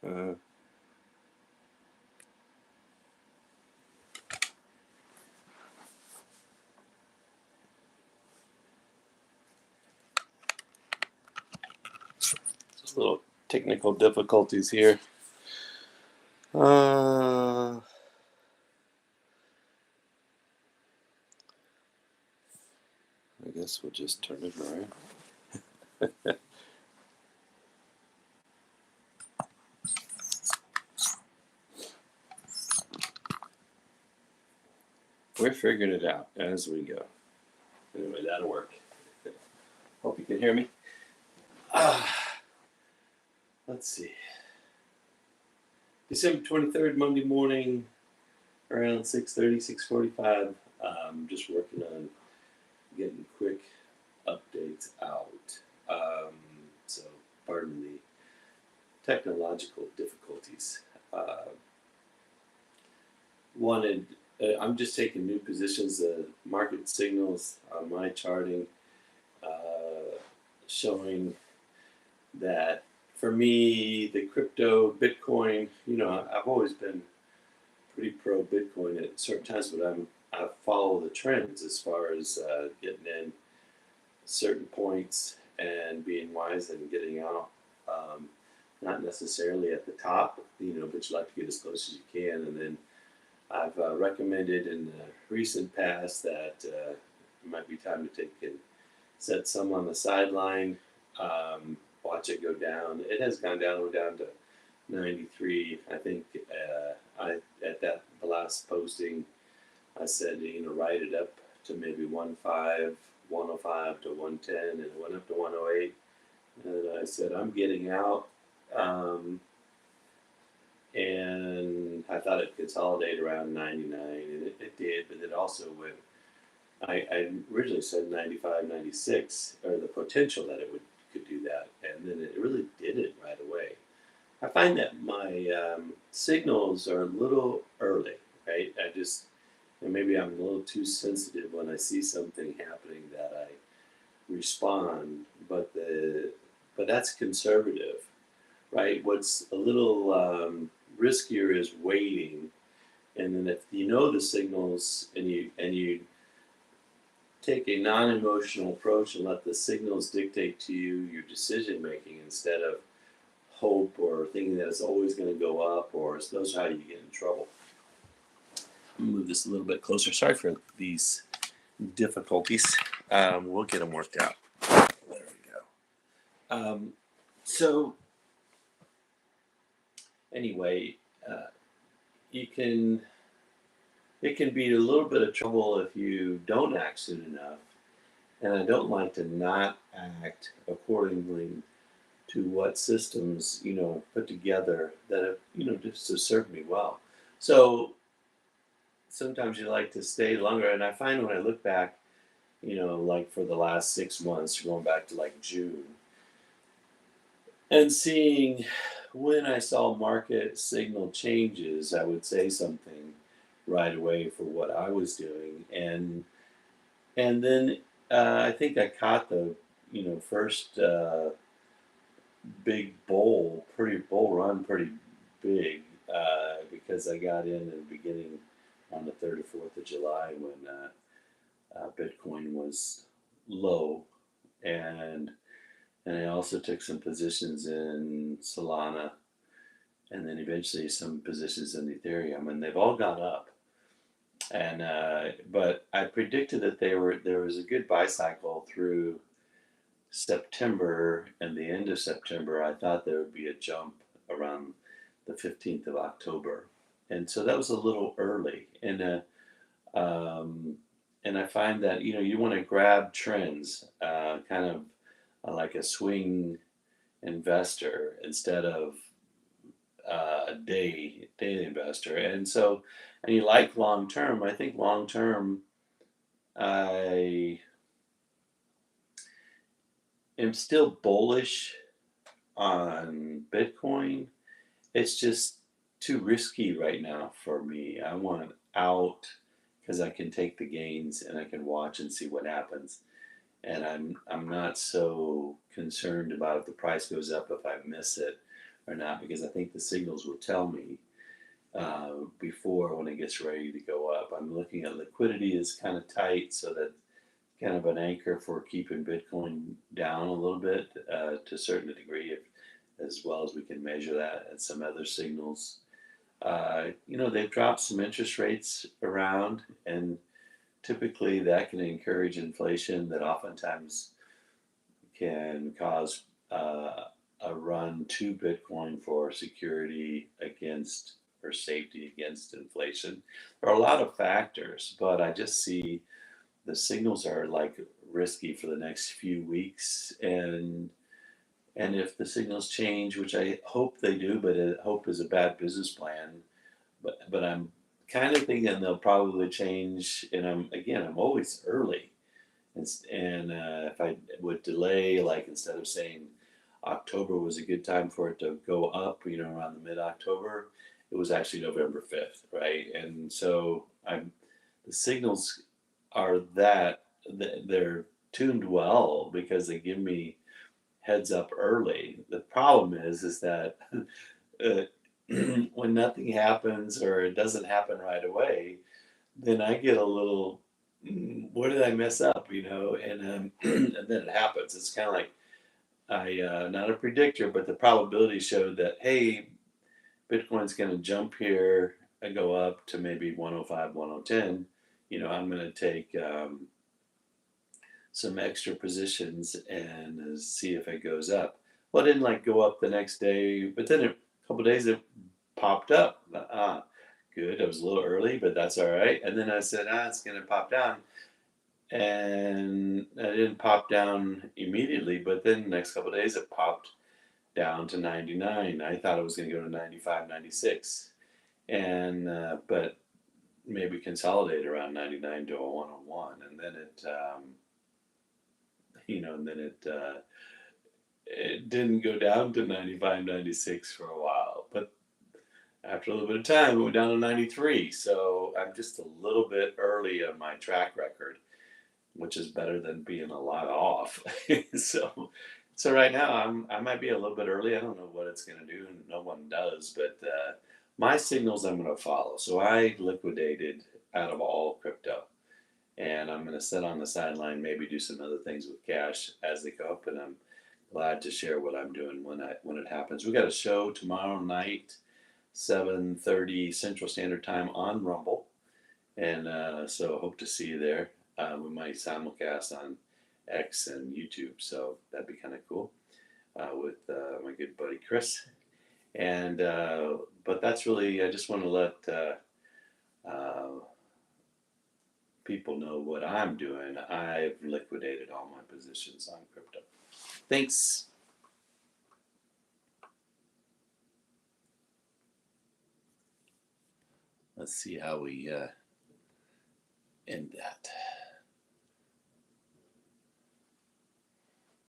Uh, little technical difficulties here. I guess we'll just turn it around. We're figuring it out as we go. Anyway, that'll work. Hope you can hear me. Let's see. December 23rd, Monday morning, around 6:30, 6:45. Just working on getting quick updates out. So, pardon the technological difficulties. Wanted. I'm just taking new positions. Market signals on my charting showing that for me, the crypto, Bitcoin. I've always been pretty pro Bitcoin at certain times, but I follow the trends as far as getting in certain points and being wise and getting out. Not necessarily at the top, but you like to get as close as you can. And then I've recommended in the recent past that it might be time to take and set some on the sideline, watch it go down. It has gone down. We're down to 93. I think at the last posting, I said write it up to maybe 105 to 110, and it went up to 108. And I said I'm getting out. And I thought it'd consolidate around 99, and it did, but it also went. I originally said 95, 96, or the potential that could do that, and then it really did it right away. I find that my signals are a little early, right? And maybe I'm a little too sensitive when I see something happening that I respond, but that's conservative, right? What's a little riskier is waiting, and then if you know the signals and you take a non-emotional approach and let the signals dictate to you your decision making instead of hope or thinking that it's always going to go up, or those are how you get in trouble. I'll move this a little bit closer. Sorry for these difficulties. We'll get them worked out. There we go. So anyway, it can be a little bit of trouble if you don't act soon enough. And I don't like to not act accordingly to what systems, put together that have, just to serve me well. So sometimes you like to stay longer. And I find when I look back, like for the last 6 months, going back to like June, and seeing when I saw market signal changes, I would say something right away for what I was doing, and then I think I caught the first big bull run, pretty big, because I got in the beginning on the 3rd or 4th of July when Bitcoin was low, and I also took some positions in Solana, and then eventually some positions in Ethereum, and they've all gone up. And but I predicted that there was a good buy cycle through September, and the end of September. I thought there would be a jump around the 15th of October, and so that was a little early. And I find that you want to grab trends, kind of like a swing investor instead of a daily investor. And you like long term. I think long term, I am still bullish on Bitcoin. It's just too risky right now for me. I want out because I can take the gains and I can watch and see what happens. And I'm not so concerned about if the price goes up if I miss it, or not, because I think the signals will tell me before when it gets ready to go up. I'm looking at liquidity is kind of tight, so that kind of an anchor for keeping Bitcoin down a little bit to a certain degree, as well as we can measure that and some other signals. They've dropped some interest rates around, and typically that can encourage inflation that oftentimes can cause a run to Bitcoin for security against or safety against inflation. There are a lot of factors, but I just see the signals are like risky for the next few weeks, and if the signals change, which I hope they do, but hope is a bad business plan. But I'm kind of thinking they'll probably change, and I'm always early, and if I would delay, like instead of saying October was a good time for it to go up, around the mid-October, it was actually November 5th, right? And so the signals are that they're tuned well because they give me heads up early. The problem is that uh, when nothing happens or it doesn't happen right away, then I get a little, where did I mess up, and then it happens. It's kind of like not a predictor, but the probability showed that, hey, Bitcoin's going to jump here and go up to maybe 105, 110. I'm going to take some extra positions and see if it goes up. Well, it didn't like go up the next day, but then a couple days it popped up. Good. I was a little early, but that's all right. And then I said, it's going to pop down. And it didn't pop down immediately, but then the next couple days it popped down to 99. I thought it was going to go to 95, 96. But maybe consolidate around 99 to a 101. And then it didn't go down to 95, 96 for a while. But after a little bit of time, it went down to 93. So I'm just a little bit early on my track record, which is better than being a lot off. so right now I might be a little bit early. I don't know what it's going to do. No one does, but my signals I'm going to follow. So I liquidated out of all crypto, and I'm going to sit on the sideline, maybe do some other things with cash as they go up, and I'm glad to share what I'm doing when it happens. We got a show tomorrow night, 7:30 Central Standard Time on Rumble, and so hope to see you there. We might simulcast on X and YouTube, so that'd be kind of cool with my good buddy Chris. And but that's really, I just want to let uh, people know what I'm doing. I've liquidated all my positions on crypto. Thanks. Let's see how we end that.